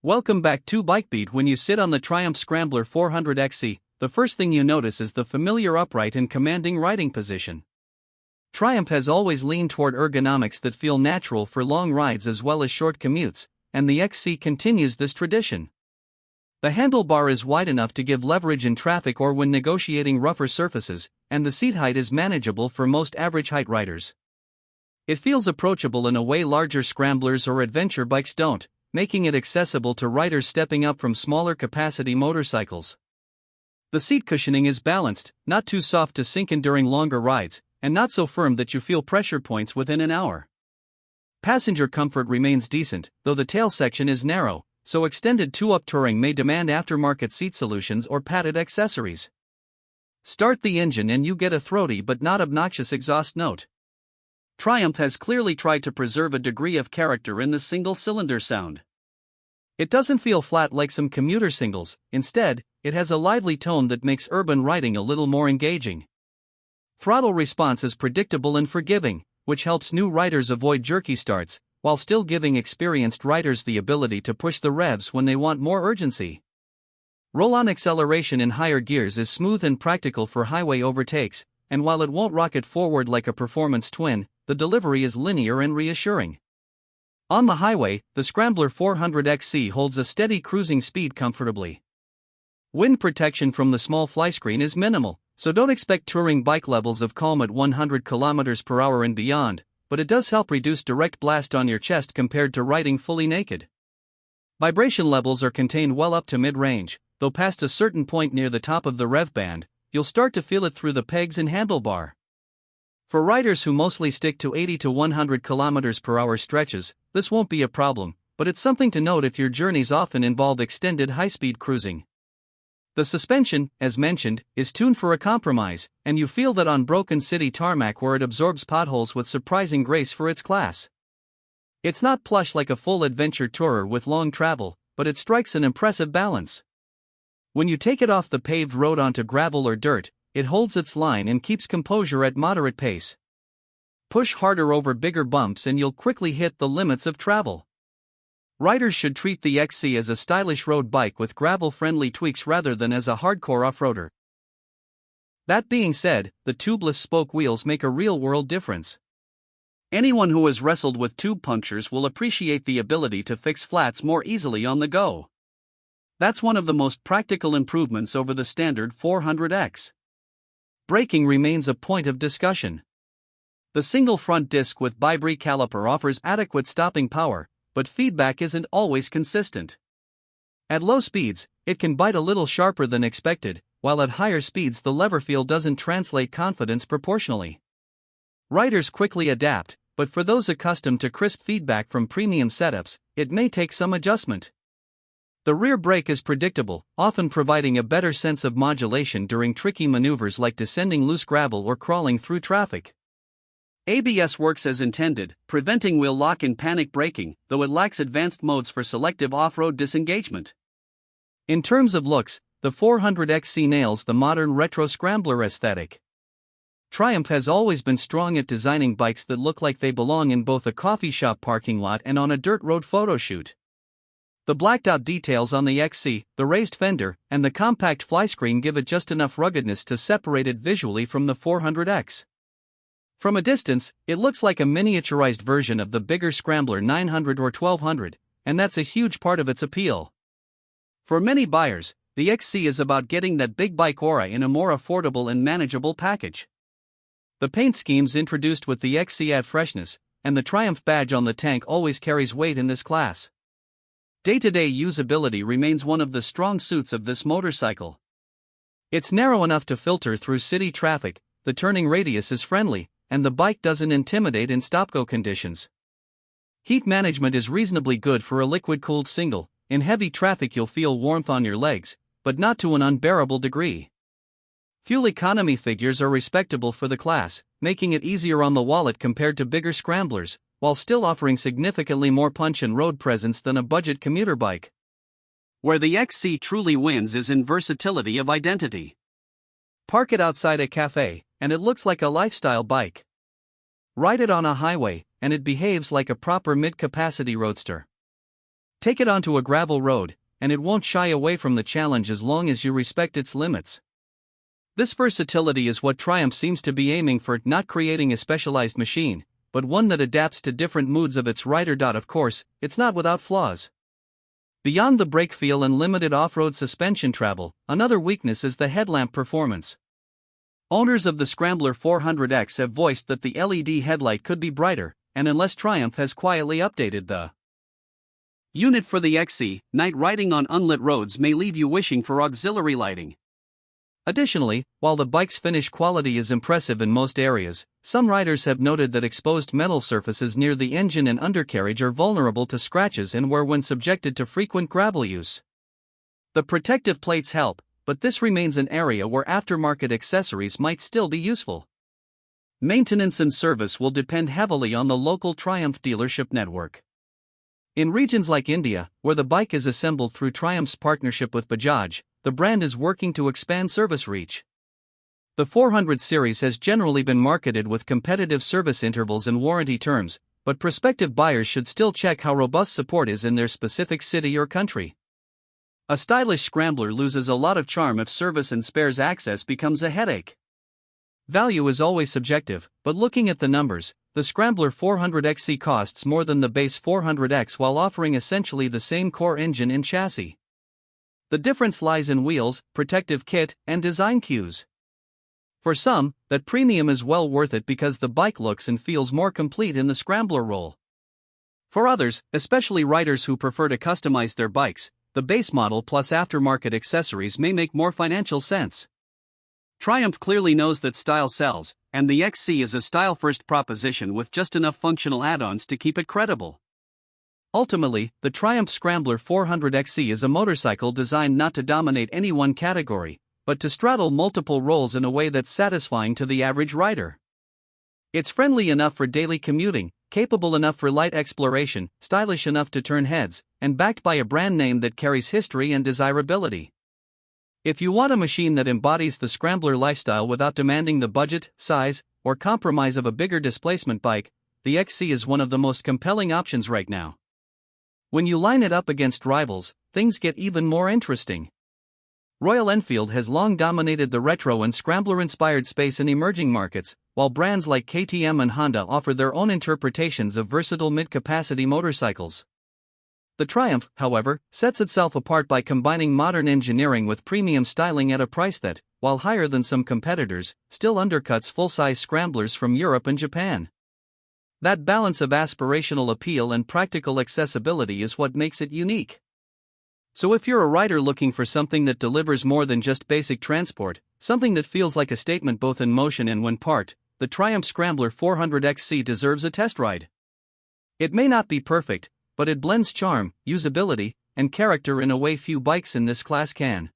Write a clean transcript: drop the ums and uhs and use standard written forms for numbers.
Welcome back to BikeBeat. When you sit on the Triumph Scrambler 400XC, the first thing you notice is the familiar upright and commanding riding position. Triumph has always leaned toward ergonomics that feel natural for long rides as well as short commutes, and the XC continues this tradition. The handlebar is wide enough to give leverage in traffic or when negotiating rougher surfaces, and the seat height is manageable for most average height riders. It feels approachable in a way larger scramblers or adventure bikes don't, making it accessible to riders stepping up from smaller capacity motorcycles. The seat cushioning is balanced, not too soft to sink in during longer rides, and not so firm that you feel pressure points within an hour. Passenger comfort remains decent, though the tail section is narrow, so extended two-up touring may demand aftermarket seat solutions or padded accessories. Start the engine and you get a throaty but not obnoxious exhaust note. Triumph has clearly tried to preserve a degree of character in the single-cylinder sound. It doesn't feel flat like some commuter singles, instead, it has a lively tone that makes urban riding a little more engaging. Throttle response is predictable and forgiving, which helps new riders avoid jerky starts, while still giving experienced riders the ability to push the revs when they want more urgency. Roll-on acceleration in higher gears is smooth and practical for highway overtakes, and while it won't rocket forward like a performance twin, the delivery is linear and reassuring. On the highway, the Scrambler 400XC holds a steady cruising speed comfortably. Wind protection from the small flyscreen is minimal, so don't expect touring bike levels of calm at 100 km/h and beyond, but it does help reduce direct blast on your chest compared to riding fully naked. Vibration levels are contained well up to mid-range, though past a certain point near the top of the rev band, you'll start to feel it through the pegs and handlebar. For riders who mostly stick to 80 to 100 km/h stretches, this won't be a problem, but it's something to note if your journeys often involve extended high-speed cruising. The suspension, as mentioned, is tuned for a compromise, and you feel that on broken city tarmac where it absorbs potholes with surprising grace for its class. It's not plush like a full adventure tourer with long travel, but it strikes an impressive balance. When you take it off the paved road onto gravel or dirt, it holds its line and keeps composure at moderate pace. Push harder over bigger bumps and you'll quickly hit the limits of travel. Riders should treat the XC as a stylish road bike with gravel-friendly tweaks rather than as a hardcore off-roader. That being said, the tubeless spoke wheels make a real-world difference. Anyone who has wrestled with tube punctures will appreciate the ability to fix flats more easily on the go. That's one of the most practical improvements over the standard 400X. Braking remains a point of discussion. The single front disc with bi-brake caliper offers adequate stopping power, but feedback isn't always consistent. At low speeds, it can bite a little sharper than expected, while at higher speeds the lever feel doesn't translate confidence proportionally. Riders quickly adapt, but for those accustomed to crisp feedback from premium setups, it may take some adjustment. The rear brake is predictable, often providing a better sense of modulation during tricky maneuvers like descending loose gravel or crawling through traffic. ABS works as intended, preventing wheel lock in panic braking, though it lacks advanced modes for selective off-road disengagement. In terms of looks, the 400XC nails the modern retro scrambler aesthetic. Triumph has always been strong at designing bikes that look like they belong in both a coffee shop parking lot and on a dirt road photo shoot. The blacked-out details on the XC, the raised fender, and the compact flyscreen give it just enough ruggedness to separate it visually from the 400X. From a distance, it looks like a miniaturized version of the bigger Scrambler 900 or 1200, and that's a huge part of its appeal. For many buyers, the XC is about getting that big bike aura in a more affordable and manageable package. The paint schemes introduced with the XC add freshness, and the Triumph badge on the tank always carries weight in this class. Day-to-day usability remains one of the strong suits of this motorcycle. It's narrow enough to filter through city traffic, the turning radius is friendly, and the bike doesn't intimidate in stop-go conditions. Heat management is reasonably good for a liquid-cooled single. In heavy traffic you'll feel warmth on your legs, but not to an unbearable degree. Fuel economy figures are respectable for the class, making it easier on the wallet compared to bigger scramblers, while still offering significantly more punch and road presence than a budget commuter bike. Where the XC truly wins is in versatility of identity. Park it outside a cafe, and it looks like a lifestyle bike. Ride it on a highway, and it behaves like a proper mid-capacity roadster. Take it onto a gravel road, and it won't shy away from the challenge as long as you respect its limits. This versatility is what Triumph seems to be aiming for, not creating a specialized machine, but one that adapts to different moods of its rider. Of course, it's not without flaws. Beyond the brake feel and limited off-road suspension travel, another weakness is the headlamp performance. Owners of the Scrambler 400X have voiced that the LED headlight could be brighter, and unless Triumph has quietly updated the unit for the XC, night riding on unlit roads may leave you wishing for auxiliary lighting. Additionally, while the bike's finish quality is impressive in most areas, some riders have noted that exposed metal surfaces near the engine and undercarriage are vulnerable to scratches and wear when subjected to frequent gravel use. The protective plates help, but this remains an area where aftermarket accessories might still be useful. Maintenance and service will depend heavily on the local Triumph dealership network. In regions like India, where the bike is assembled through Triumph's partnership with Bajaj, the brand is working to expand service reach. The 400 series has generally been marketed with competitive service intervals and warranty terms, but prospective buyers should still check how robust support is in their specific city or country. A stylish Scrambler loses a lot of charm if service and spares access becomes a headache. Value is always subjective, but looking at the numbers, the Scrambler 400XC costs more than the base 400X while offering essentially the same core engine and chassis. The difference lies in wheels, protective kit, and design cues. For some, that premium is well worth it because the bike looks and feels more complete in the Scrambler role. For others, especially riders who prefer to customize their bikes, the base model plus aftermarket accessories may make more financial sense. Triumph clearly knows that style sells, and the XC is a style-first proposition with just enough functional add-ons to keep it credible. Ultimately, the Triumph Scrambler 400XC is a motorcycle designed not to dominate any one category, but to straddle multiple roles in a way that's satisfying to the average rider. It's friendly enough for daily commuting, capable enough for light exploration, stylish enough to turn heads, and backed by a brand name that carries history and desirability. If you want a machine that embodies the Scrambler lifestyle without demanding the budget, size, or compromise of a bigger displacement bike, the XC is one of the most compelling options right now. When you line it up against rivals, things get even more interesting. Royal Enfield has long dominated the retro and Scrambler-inspired space in emerging markets, while brands like KTM and Honda offer their own interpretations of versatile mid-capacity motorcycles. The Triumph, however, sets itself apart by combining modern engineering with premium styling at a price that, while higher than some competitors, still undercuts full-size Scramblers from Europe and Japan. That balance of aspirational appeal and practical accessibility is what makes it unique. So if you're a rider looking for something that delivers more than just basic transport, something that feels like a statement both in motion and when parked, the Triumph Scrambler 400XC deserves a test ride. It may not be perfect, but it blends charm, usability, and character in a way few bikes in this class can.